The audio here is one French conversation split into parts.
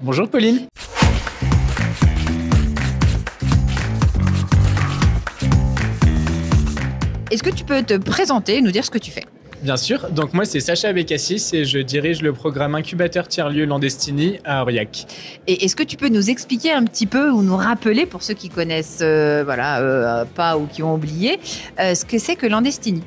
Bonjour Pauline. Est-ce que tu peux te présenter et nous dire ce que tu fais ? Bien sûr, donc moi c'est Sacha Bekassis et je dirige le programme incubateur tiers-lieu Landestini à Aurillac. Et est-ce que tu peux nous expliquer un petit peu ou nous rappeler, pour ceux qui connaissent pas ou qui ont oublié, ce que c'est que Landestini ?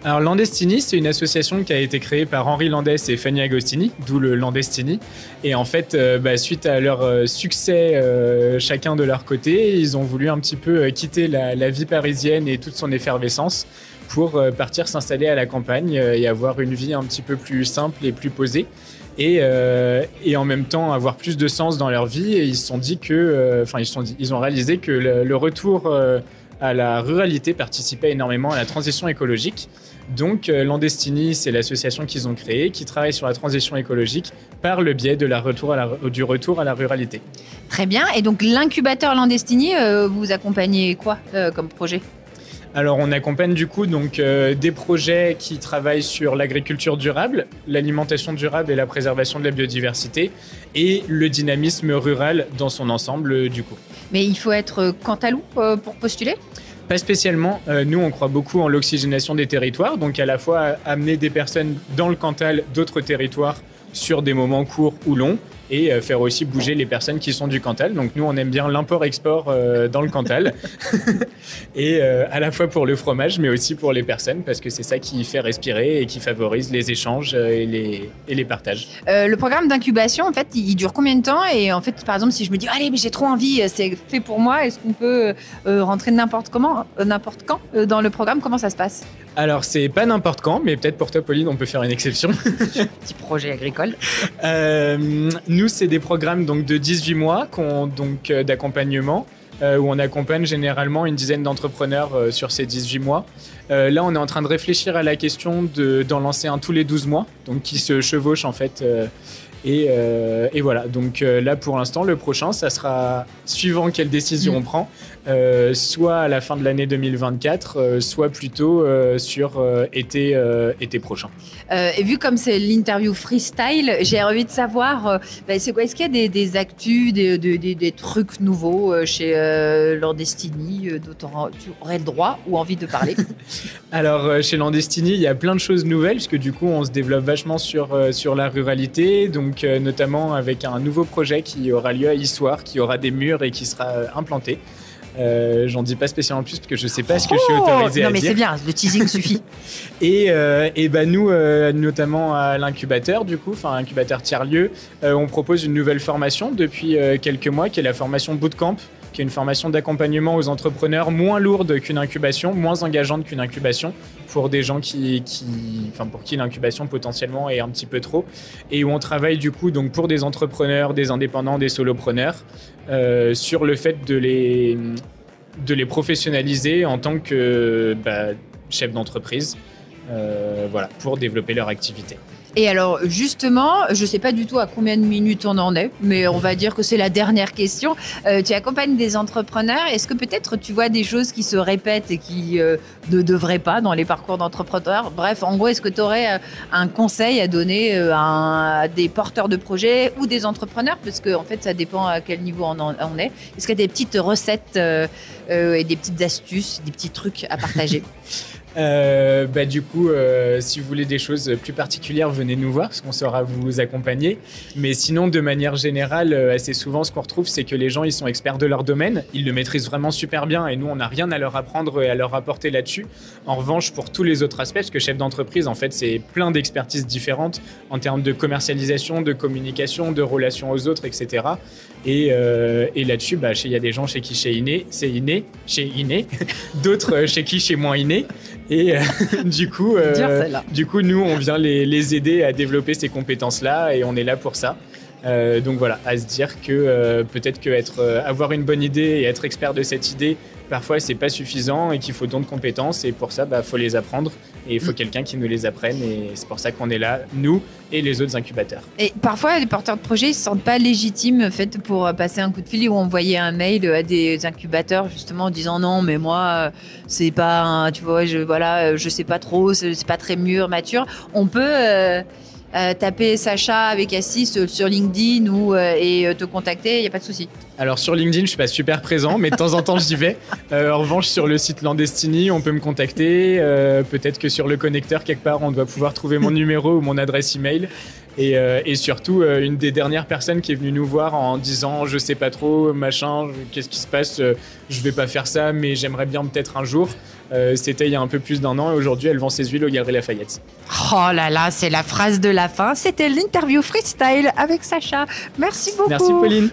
Alors Landestini, c'est une association qui a été créée par Henri Landès et Fanny Agostini, d'où le Landestini. Et en fait, suite à leur succès chacun de leur côté, ils ont voulu un petit peu quitter la vie parisienne et toute son effervescence pour partir s'installer à la campagne et avoir une vie un petit peu plus simple et plus posée. Et en même temps avoir plus de sens dans leur vie. Et ils se sont dit ils ont réalisé que le retour à la ruralité participait énormément à la transition écologique. Donc Landestini, c'est l'association qu'ils ont créée qui travaille sur la transition écologique par le biais de du retour à la ruralité. Très bien. Et donc l'incubateur Landestini, vous accompagnez quoi comme projet ? Alors on accompagne du coup des projets qui travaillent sur l'agriculture durable, l'alimentation durable et la préservation de la biodiversité et le dynamisme rural dans son ensemble du coup. Mais il faut être cantalou pour postuler ? Pas spécialement. Nous, on croit beaucoup en l'oxygénation des territoires, donc à la fois amener des personnes dans le Cantal d'autres territoires sur des moments courts ou longs et faire aussi bouger les personnes qui sont du Cantal. Donc nous, on aime bien l'import-export dans le Cantal et à la fois pour le fromage, mais aussi pour les personnes parce que c'est ça qui fait respirer et qui favorise les échanges et les partages. Le programme d'incubation, en fait, il dure combien de temps ? Et en fait, par exemple, si je me dis, allez, mais j'ai trop envie, c'est fait pour moi, est-ce qu'on peut rentrer n'importe quand dans le programme ? Comment ça se passe ? Alors, c'est pas n'importe quand, mais peut-être pour toi, Pauline, on peut faire une exception. Petit projet agricole. Nous, c'est des programmes de 18 mois d'accompagnement où on accompagne généralement une dizaine d'entrepreneurs sur ces 18 mois. Là, on est en train de réfléchir à la question d'en lancer un tous les 12 mois, donc qui se chevauche en fait. Et voilà, donc là pour l'instant, le prochain, ça sera suivant quelle décision on prend, soit à la fin de l'année 2024, soit plutôt sur été prochain. Et vu comme c'est l'interview freestyle, j'ai envie de savoir, c'est quoi ? Est-ce qu'il y a des actus, des trucs nouveaux chez Landestini dont tu aurais le droit ou envie de parler ? Alors chez Landestini, il y a plein de choses nouvelles, puisque du coup on se développe vachement sur la ruralité, donc notamment avec un nouveau projet qui aura lieu à Issoire, qui aura des murs et qui sera implanté. J'en dis pas spécialement plus parce que je sais pas ce que je suis autorisé à dire. Non mais c'est bien, le teasing suffit. Et nous, notamment à l'incubateur, incubateur tiers-lieu, on propose une nouvelle formation depuis quelques mois qui est la formation Bootcamp, qui est une formation d'accompagnement aux entrepreneurs moins lourde qu'une incubation, moins engageante qu'une incubation, pour des gens pour qui l'incubation potentiellement est un petit peu trop, et où on travaille du coup pour des entrepreneurs, des indépendants, des solopreneurs, sur le fait de les professionnaliser en tant que chef d'entreprise, pour développer leur activité. Et alors, justement, je ne sais pas du tout à combien de minutes on en est, mais on va dire que c'est la dernière question. Tu accompagnes des entrepreneurs. Est-ce que peut-être tu vois des choses qui se répètent et qui ne devraient pas dans les parcours d'entrepreneurs ? Bref, en gros, est-ce que tu aurais un conseil à donner à des porteurs de projets ou des entrepreneurs ? Parce qu'en fait, ça dépend à quel niveau on est. Est-ce qu'il y a des petites recettes et des petites astuces, des petits trucs à partager ? Si vous voulez des choses plus particulières, venez nous voir parce qu'on saura vous accompagner. Mais sinon, de manière générale, assez souvent, ce qu'on retrouve, c'est que les gens, ils sont experts de leur domaine. Ils le maîtrisent vraiment super bien et nous, on n'a rien à leur apprendre et à leur apporter là-dessus. En revanche, pour tous les autres aspects, parce que chef d'entreprise, en fait, c'est plein d'expertises différentes en termes de commercialisation, de communication, de relations aux autres, etc. Et là-dessus, il y a des gens chez qui c'est inné, d'autres chez qui c'est moins inné. Et du coup, nous, on vient les aider à développer ces compétences-là et on est là pour ça. Donc voilà, à se dire que peut-être avoir une bonne idée et être expert de cette idée, parfois c'est pas suffisant et qu'il faut d'autres compétences et pour ça, faut les apprendre et il faut quelqu'un qui nous les apprenne et c'est pour ça qu'on est là, nous et les autres incubateurs. Et parfois, les porteurs de projets ne se sentent pas légitimes pour passer un coup de fil ou envoyer un mail à des incubateurs justement en disant non, mais moi, c'est pas, je sais pas trop, c'est pas très mature. On peut taper Sacha avec Assis sur LinkedIn et te contacter, il n'y a pas de souci. Alors sur LinkedIn, je suis pas super présent, mais de temps en temps, j'y vais. En revanche, sur le site Landestini, on peut me contacter. Peut-être que sur le connecteur, quelque part, on doit pouvoir trouver mon numéro ou mon adresse email. Et surtout, une des dernières personnes qui est venue nous voir en disant « je sais pas trop, machin, qu'est-ce qui se passe, je vais pas faire ça, mais j'aimerais bien peut-être un jour ». C'était il y a un peu plus d'1 an et aujourd'hui, elle vend ses huiles aux Galeries Lafayette. Oh là là, c'est la phrase de la fin. C'était l'interview freestyle avec Sacha. Merci beaucoup. Merci Pauline.